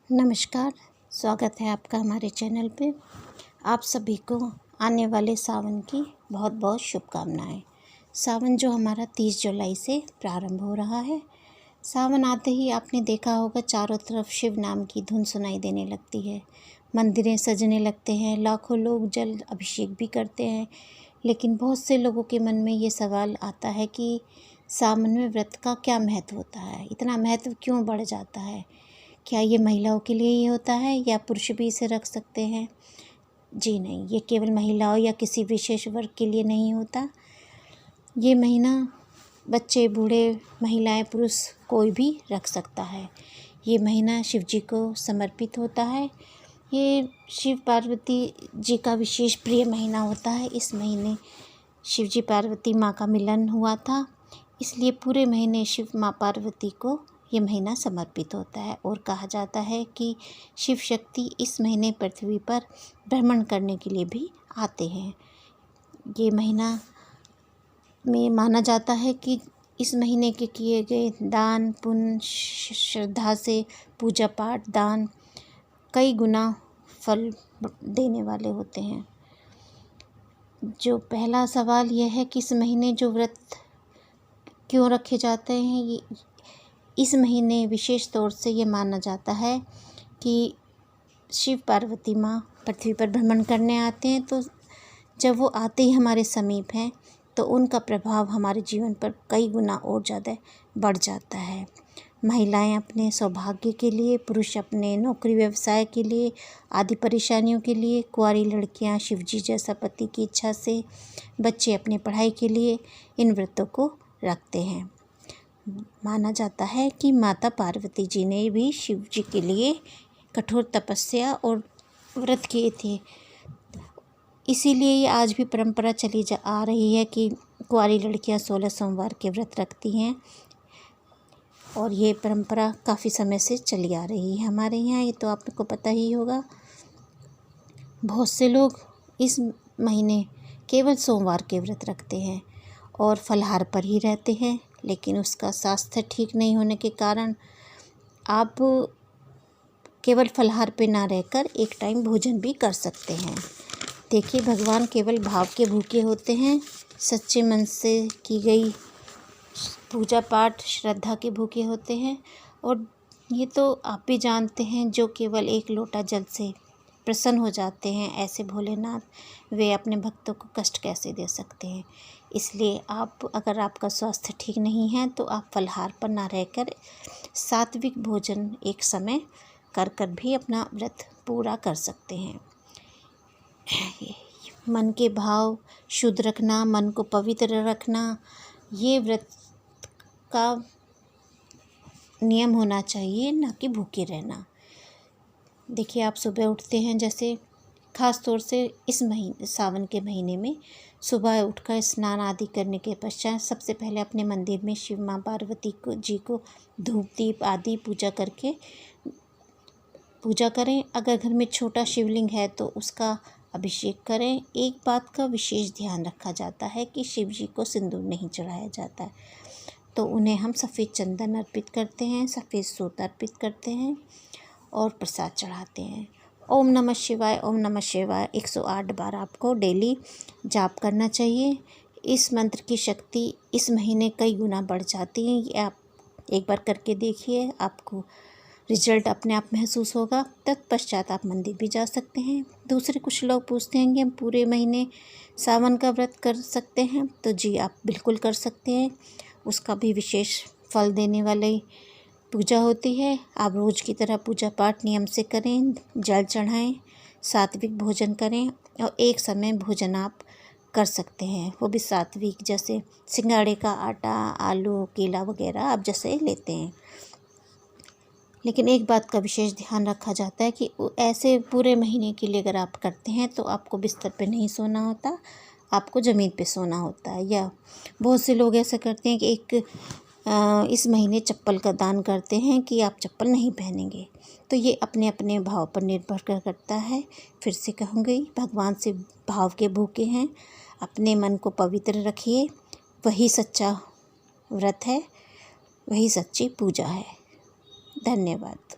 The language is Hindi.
नमस्कार, स्वागत है आपका हमारे चैनल पे। आप सभी को आने वाले सावन की बहुत बहुत शुभकामनाएं। सावन जो हमारा 30 जुलाई से प्रारंभ हो रहा है। सावन आते ही आपने देखा होगा चारों तरफ शिव नाम की धुन सुनाई देने लगती है। मंदिरें सजने लगते हैं, लाखों लोग जल अभिषेक भी करते हैं। लेकिन बहुत से लोगों के मन में ये सवाल आता है कि सावन में व्रत का क्या महत्व होता है, इतना महत्व क्यों बढ़ जाता है। क्या ये महिलाओं के लिए ही होता है या पुरुष भी इसे रख सकते हैं? जी नहीं, ये केवल महिलाओं या किसी विशेष वर्ग के लिए नहीं होता। ये महीना बच्चे, बूढ़े, महिलाएं, पुरुष कोई भी रख सकता है। ये महीना शिव जी को समर्पित होता है। ये शिव पार्वती जी का विशेष प्रिय महीना होता है। इस महीने शिव जी पार्वती माँ का मिलन हुआ था, इसलिए पूरे महीने शिव माँ पार्वती को ये महीना समर्पित होता है। और कहा जाता है कि शिव शक्ति इस महीने पृथ्वी पर भ्रमण करने के लिए भी आते हैं। ये महीना में माना जाता है कि इस महीने के किए गए दान पुण्य, श्रद्धा से पूजा पाठ, दान कई गुना फल देने वाले होते हैं। जो पहला सवाल यह है कि इस महीने जो व्रत क्यों रखे जाते हैं। इस महीने विशेष तौर से ये माना जाता है कि शिव पार्वती माँ पृथ्वी पर भ्रमण करने आते हैं, तो जब वो आते ही हमारे समीप हैं तो उनका प्रभाव हमारे जीवन पर कई गुना और ज़्यादा बढ़ जाता है। महिलाएं अपने सौभाग्य के लिए, पुरुष अपने नौकरी व्यवसाय के लिए, आदि परेशानियों के लिए, कुंवारी लड़कियां शिवजी जैसा पति की इच्छा से, बच्चे अपने पढ़ाई के लिए इन व्रतों को रखते हैं। माना जाता है कि माता पार्वती जी ने भी शिव जी के लिए कठोर तपस्या और व्रत किए थे। इसीलिए ये आज भी परंपरा चली आ रही है कि कुंवारी लड़कियां 16 सोमवार के व्रत रखती हैं। और ये परंपरा काफ़ी समय से चली आ रही है हमारे यहाँ, ये तो आपको पता ही होगा। बहुत से लोग इस महीने केवल सोमवार के व्रत रखते हैं और फलाहार पर ही रहते हैं, लेकिन उसका स्वास्थ्य ठीक नहीं होने के कारण आप केवल फलाहार पे ना रहकर एक टाइम भोजन भी कर सकते हैं। देखिए, भगवान केवल भाव के भूखे होते हैं, सच्चे मन से की गई पूजा पाठ श्रद्धा के भूखे होते हैं। और ये तो आप भी जानते हैं, जो केवल एक लोटा जल से प्रसन्न हो जाते हैं, ऐसे भोलेनाथ वे अपने भक्तों को कष्ट कैसे दे सकते हैं। इसलिए अगर आपका स्वास्थ्य ठीक नहीं है तो आप फलाहार पर ना रहकर सात्विक भोजन एक समय कर भी अपना व्रत पूरा कर सकते हैं। मन के भाव शुद्ध रखना, मन को पवित्र रखना, ये व्रत का नियम होना चाहिए, ना कि भूखे रहना। देखिए, आप सुबह उठते हैं, जैसे ख़ास तौर से इस महीने सावन के महीने में सुबह उठकर स्नान आदि करने के पश्चात सबसे पहले अपने मंदिर में शिव माँ पार्वती जी को धूप दीप आदि पूजा करें। अगर घर में छोटा शिवलिंग है तो उसका अभिषेक करें। एक बात का विशेष ध्यान रखा जाता है कि शिव जी को सिंदूर नहीं चढ़ाया जाता है, तो उन्हें हम सफ़ेद चंदन अर्पित करते हैं, सफ़ेद सूत अर्पित करते हैं और प्रसाद चढ़ाते हैं। ओम नमः शिवाय, ओम नमः शिवाय 108 बार आपको डेली जाप करना चाहिए। इस मंत्र की शक्ति इस महीने कई गुना बढ़ जाती है। ये आप एक बार करके देखिए, आपको रिजल्ट अपने आप महसूस होगा। तत्पश्चात आप मंदिर भी जा सकते हैं। दूसरे कुछ लोग पूछते हैं कि हम पूरे महीने सावन का व्रत कर सकते हैं, तो जी आप बिल्कुल कर सकते हैं। उसका भी विशेष फल देने वाली पूजा होती है। आप रोज़ की तरह पूजा पाठ नियम से करें, जल चढ़ाएं, सात्विक भोजन करें और एक समय भोजन आप कर सकते हैं, वो भी सात्विक, जैसे सिंगाड़े का आटा, आलू, केला वगैरह आप जैसे लेते हैं। लेकिन एक बात का विशेष ध्यान रखा जाता है कि ऐसे पूरे महीने के लिए अगर आप करते हैं तो आपको बिस्तर पे नहीं सोना होता, आपको ज़मीन पे सोना होता है। या बहुत से लोग ऐसा करते हैं कि इस महीने चप्पल का दान करते हैं कि आप चप्पल नहीं पहनेंगे। तो ये अपने अपने भाव पर निर्भर करता है। फिर से कहूँगी, भगवान से भाव के भूखे हैं, अपने मन को पवित्र रखिए। वही सच्चा व्रत है, वही सच्ची पूजा है। धन्यवाद।